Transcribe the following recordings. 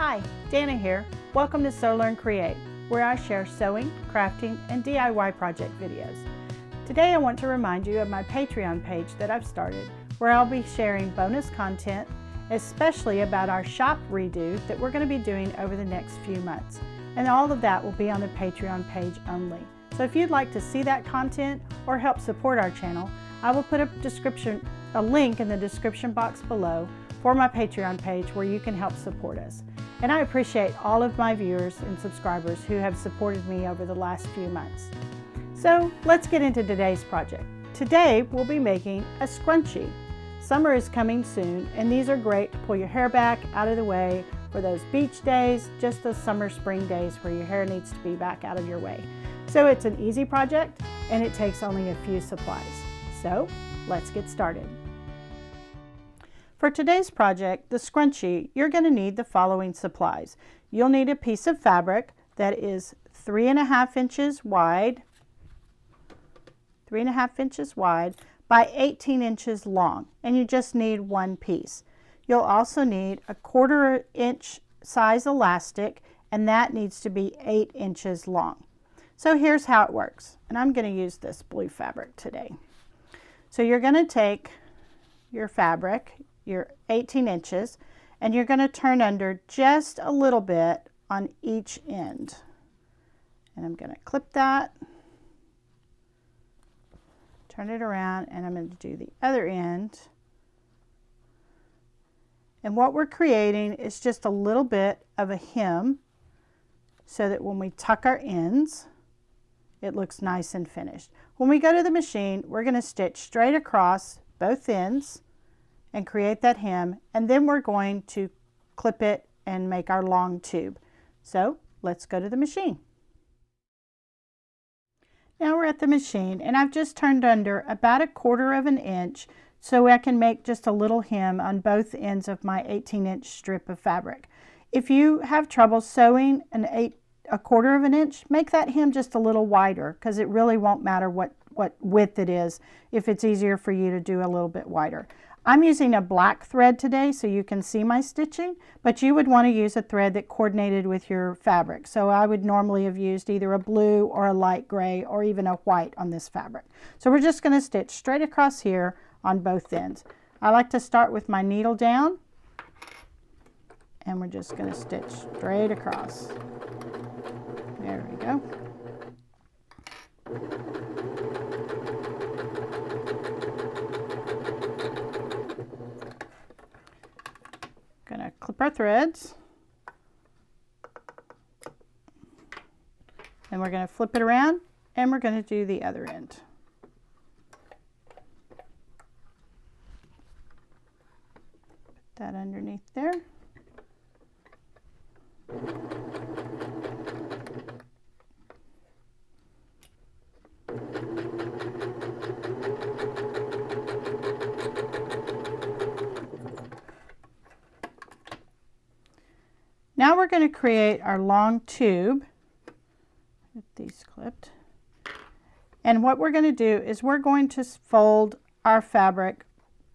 Hi, Dana here. Welcome to Sew Learn Create, where I share sewing, crafting, and DIY project videos. Today I want to remind you of my Patreon page that I've started, where I'll be sharing bonus content, especially about our shop redo that we're going to be doing over the next few months. And all of that will be on the Patreon page only. So if you'd like to see that content or help support our channel, I will put a link in the description box below for my Patreon page where you can help support us. And I appreciate all of my viewers and subscribers who have supported me over the last few months. So let's get into today's project. Today we'll be making a scrunchie. Summer is coming soon, and these are great to pull your hair back out of the way for those beach days, just those summer spring days where your hair needs to be back out of your way. So it's an easy project and it takes only a few supplies. So let's get started. For today's project, the scrunchie, you're going to need the following supplies. You'll need a piece of fabric that is 3.5 inches wide, 3.5 inches wide by 18 inches long, and you just need one piece. You'll also need a 1/4 inch size elastic, and that needs to be 8 inches long. So here's how it works, and I'm going to use this blue fabric today. So you're going to take your fabric, your 18 inches, and you're going to turn under just a little bit on each end. And I'm going to clip that, turn it around, and I'm going to do the other end. And what we're creating is just a little bit of a hem so that when we tuck our ends, it looks nice and finished. When we go to the machine, we're going to stitch straight across both ends and create that hem, and then we're going to clip it and make our long tube. So let's go to the machine. Now we're at the machine, and I've just turned under about 1/4 inch so I can make just a little hem on both ends of my 18-inch strip of fabric. If you have trouble sewing a 1/4 inch, make that hem just a little wider, because it really won't matter what width it is if it's easier for you to do a little bit wider. I'm using a black thread today so you can see my stitching, but you would want to use a thread that coordinated with your fabric. So I would normally have used either a blue or a light gray or even a white on this fabric. So we're just going to stitch straight across here on both ends. I like to start with my needle down, and we're just going to stitch straight across. There we go. Going to clip our threads, and we're going to flip it around, and we're going to do the other end. Put that underneath there. Now we're going to create our long tube. Get these clipped. And what we're going to do is we're going to fold our fabric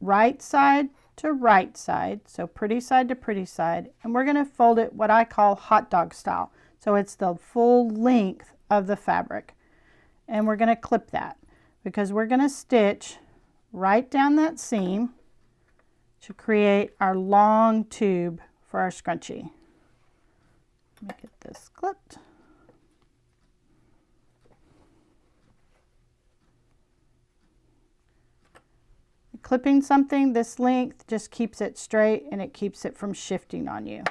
right side to right side, so pretty side to pretty side, and we're going to fold it what I call hot dog style. So it's the full length of the fabric. And we're going to clip that because we're going to stitch right down that seam to create our long tube for our scrunchie. Let me get this clipped. Clipping something this length just keeps it straight and it keeps it from shifting on you.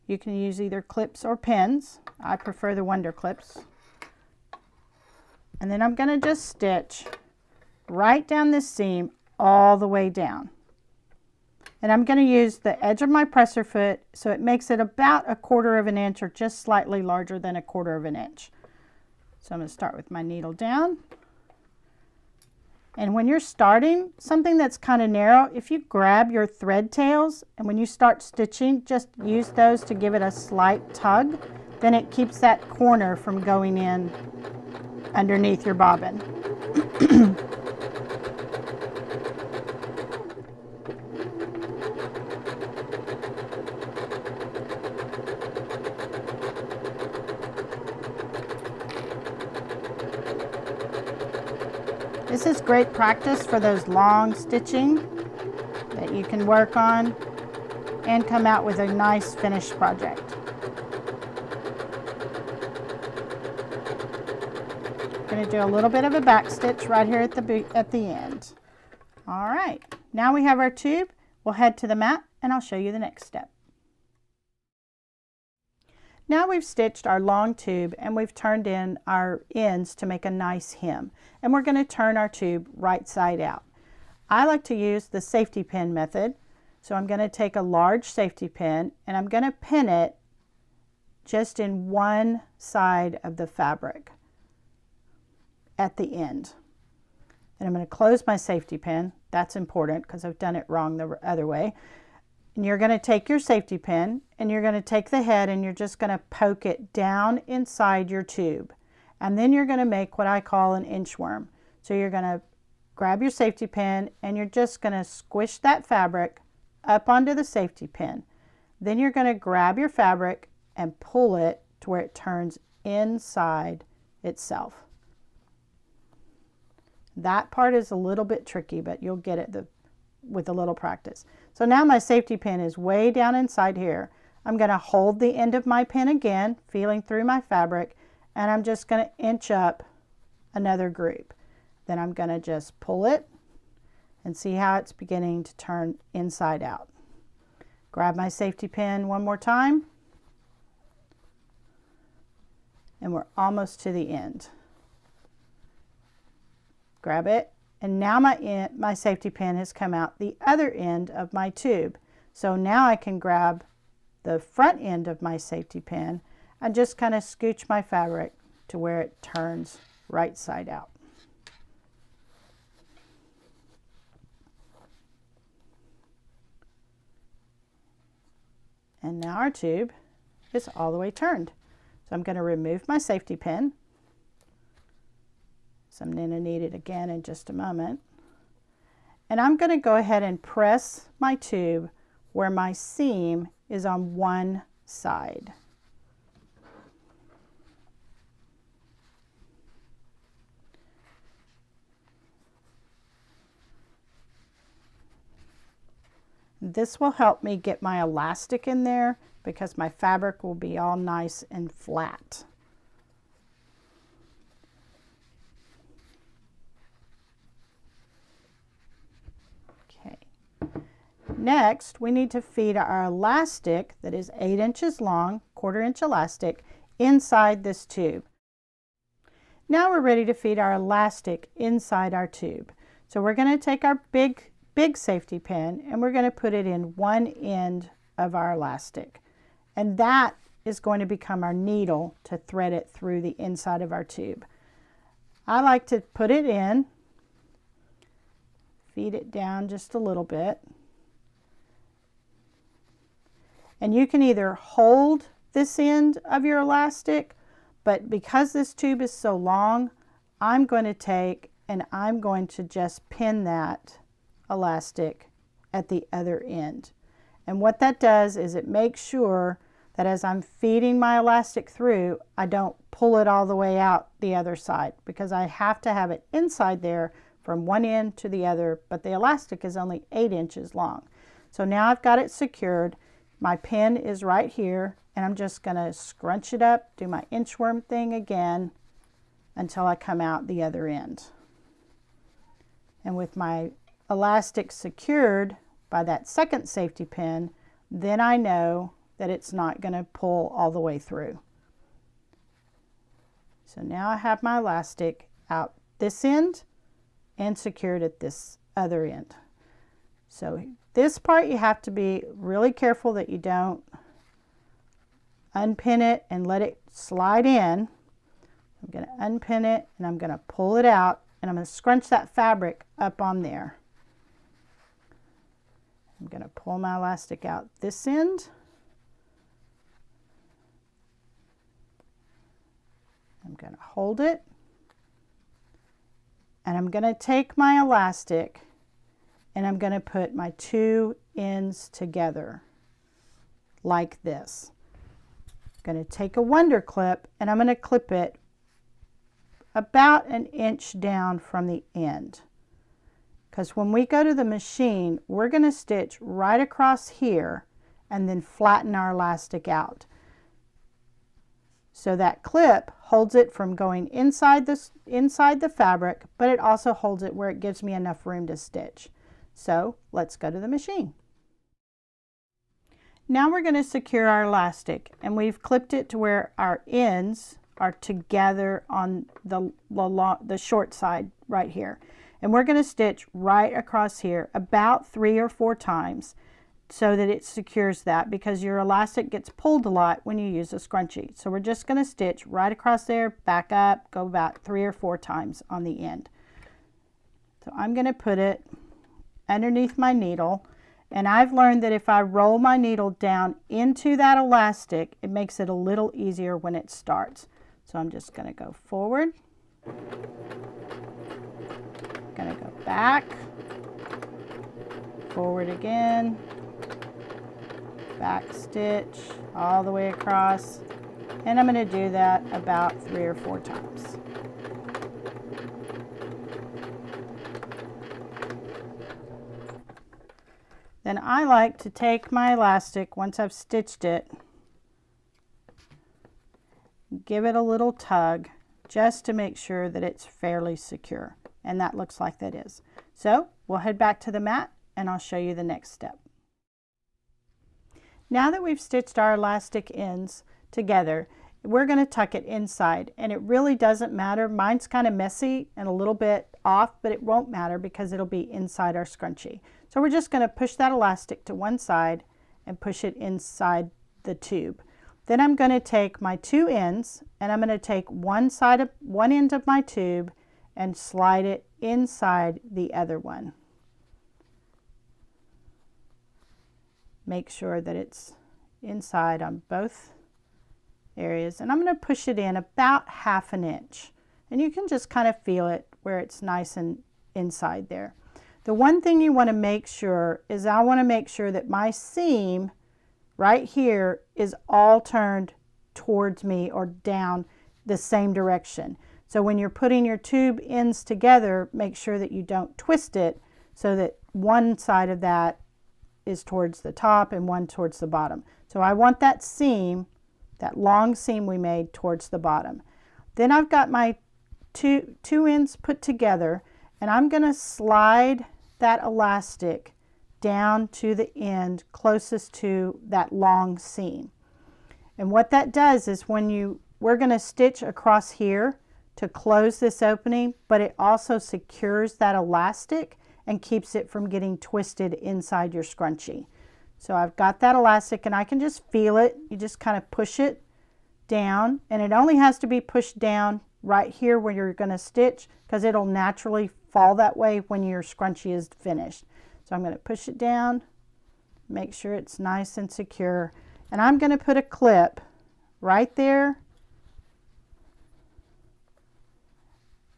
You can use either clips or pins. I prefer the Wonder Clips. And then I'm going to just stitch right down this seam all the way down. And I'm going to use the edge of my presser foot so it makes it about 1/4 inch or just slightly larger than 1/4 inch. So I'm going to start with my needle down. And when you're starting something that's kind of narrow, if you grab your thread tails and when you start stitching, just use those to give it a slight tug, then it keeps that corner from going in underneath your bobbin. This is great practice for those long stitching that you can work on and come out with a nice finished project. I'm going to do a little bit of a back stitch right here at the end. All right, now we have our tube. We'll head to the mat and I'll show you the next step. Now we've stitched our long tube and we've turned in our ends to make a nice hem. And we're going to turn our tube right side out. I like to use the safety pin method. So I'm going to take a large safety pin and I'm going to pin it just in one side of the fabric at the end. And I'm going to close my safety pin. That's important because I've done it wrong the other way. And you're going to take your safety pin and you're going to take the head and you're just going to poke it down inside your tube. And then you're going to make what I call an inchworm. So you're going to grab your safety pin and you're just going to squish that fabric up onto the safety pin. Then you're going to grab your fabric and pull it to where it turns inside itself. That part is a little bit tricky, but you'll get it with a little practice. So now my safety pin is way down inside here. I'm going to hold the end of my pin again, feeling through my fabric, and I'm just going to inch up another group. Then I'm going to just pull it and see how it's beginning to turn inside out. Grab my safety pin one more time, and we're almost to the end. Grab it, and now my safety pin has come out the other end of my tube. So now I can grab the front end of my safety pin and just kind of scooch my fabric to where it turns right side out. And now our tube is all the way turned. So I'm going to remove my safety pin. So I'm going to need it again in just a moment. And I'm going to go ahead and press my tube where my seam is on one side. This will help me get my elastic in there because my fabric will be all nice and flat. Okay. Next, we need to feed our elastic that is 8 inches long, 1/4 inch elastic, inside this tube. Now we're ready to feed our elastic inside our tube. So we're going to take our big safety pin and we're going to put it in one end of our elastic, and that is going to become our needle to thread it through the inside of our tube. I like to put it in, feed it down just a little bit, and you can either hold this end of your elastic, but because this tube is so long, I'm going to take and I'm going to just pin that elastic at the other end. And what that does is it makes sure that as I'm feeding my elastic through, I don't pull it all the way out the other side, because I have to have it inside there from one end to the other, but the elastic is only 8 inches long. So now I've got it secured. My pin is right here, and I'm just going to scrunch it up, do my inchworm thing again until I come out the other end. And with my elastic secured by that second safety pin, then I know that it's not going to pull all the way through. So now I have my elastic out this end and secured at this other end. So this part you have to be really careful that you don't unpin it and let it slide in. I'm going to unpin it and I'm going to pull it out, and I'm going to scrunch that fabric up on there. I'm going to pull my elastic out this end. I'm going to hold it, and I'm going to take my elastic and I'm going to put my two ends together like this. I'm going to take a wonder clip and I'm going to clip it about an inch down from the end. Because when we go to the machine, we're going to stitch right across here and then flatten our elastic out. So that clip holds it from going inside the fabric, but it also holds it where it gives me enough room to stitch. So let's go to the machine. Now we're going to secure our elastic, and we've clipped it to where our ends are together on the short side right here. And we're going to stitch right across here about 3 or 4 times so that it secures that, because your elastic gets pulled a lot when you use a scrunchie. So we're just going to stitch right across there, back up, go about 3 or 4 times on the end. So I'm going to put it underneath my needle, and I've learned that if I roll my needle down into that elastic, it makes it a little easier when it starts. So I'm just going to go forward, going to go back, forward again, back stitch all the way across, and I'm going to do that about 3 or 4 times. Then I like to take my elastic once I've stitched it, give it a little tug just to make sure that it's fairly secure, and that looks like that is. So we'll head back to the mat and I'll show you the next step. Now that we've stitched our elastic ends together, we're going to tuck it inside, and it really doesn't matter. Mine's kind of messy and a little bit off, but it won't matter because it'll be inside our scrunchie. So we're just going to push that elastic to one side and push it inside the tube. Then I'm going to take my 2 ends, and I'm going to take one end of my tube and slide it inside the other one. Make sure that it's inside on both areas, and I'm going to push it in about 1/2 inch, and you can just kind of feel it where it's nice and inside there. The one thing you want to make sure is I want to make sure that my seam right here is all turned towards me or down the same direction. So when you're putting your tube ends together, make sure that you don't twist it so that one side of that is towards the top and one towards the bottom. So I want that seam, that long seam we made, towards the bottom. Then I've got my two ends put together, and I'm going to slide that elastic down to the end closest to that long seam. And what that does is we're going to stitch across here to close this opening, but it also secures that elastic and keeps it from getting twisted inside your scrunchie. So I've got that elastic, and I can just feel it. You just kind of push it down, and it only has to be pushed down right here where you're going to stitch, because it'll naturally fall that way when your scrunchie is finished. So I'm going to push it down, make sure it's nice and secure, and I'm going to put a clip right there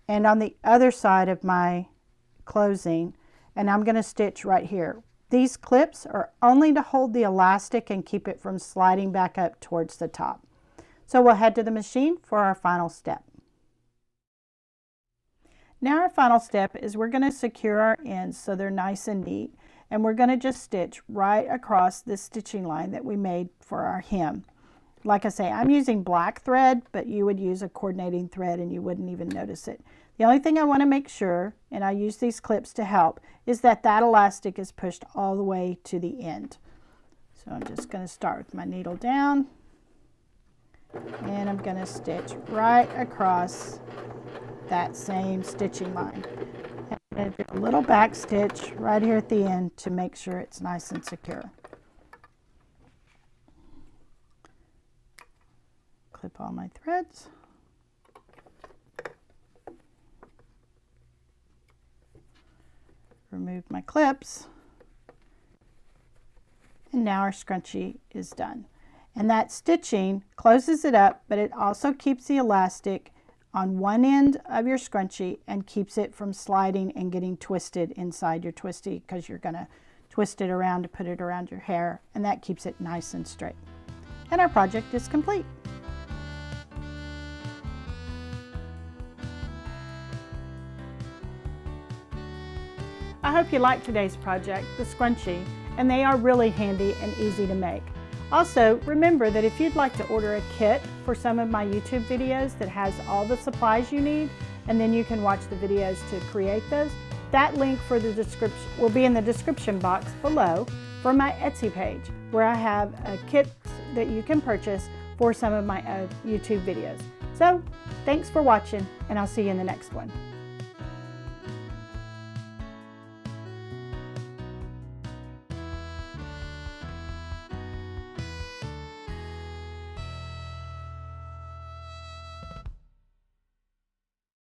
and on the other side of my closing, and I'm going to stitch right here. These clips are only to hold the elastic and keep it from sliding back up towards the top. So we'll head to the machine for our final step. Now our final step is we're going to secure our ends so they're nice and neat, and we're going to just stitch right across this stitching line that we made for our hem. Like I say, I'm using black thread, but you would use a coordinating thread and you wouldn't even notice it. The only thing I want to make sure, and I use these clips to help, is that that elastic is pushed all the way to the end. So I'm just going to start with my needle down, and I'm going to stitch right across that same stitching line. And I'm going to do a little back stitch right here at the end to make sure it's nice and secure. Clip all my threads. Remove my clips, and now our scrunchie is done. And that stitching closes it up, but it also keeps the elastic on one end of your scrunchie and keeps it from sliding and getting twisted inside your twisty, because you're going to twist it around to put it around your hair, and that keeps it nice and straight. And our project is complete. I hope you liked today's project, the scrunchie, and they are really handy and easy to make. Also, remember that if you'd like to order a kit for some of my YouTube videos that has all the supplies you need, and then you can watch the videos to create those, that link for the description will be in the description box below for my Etsy page, where I have a kit that you can purchase for some of my YouTube videos. So, thanks for watching, and I'll see you in the next one.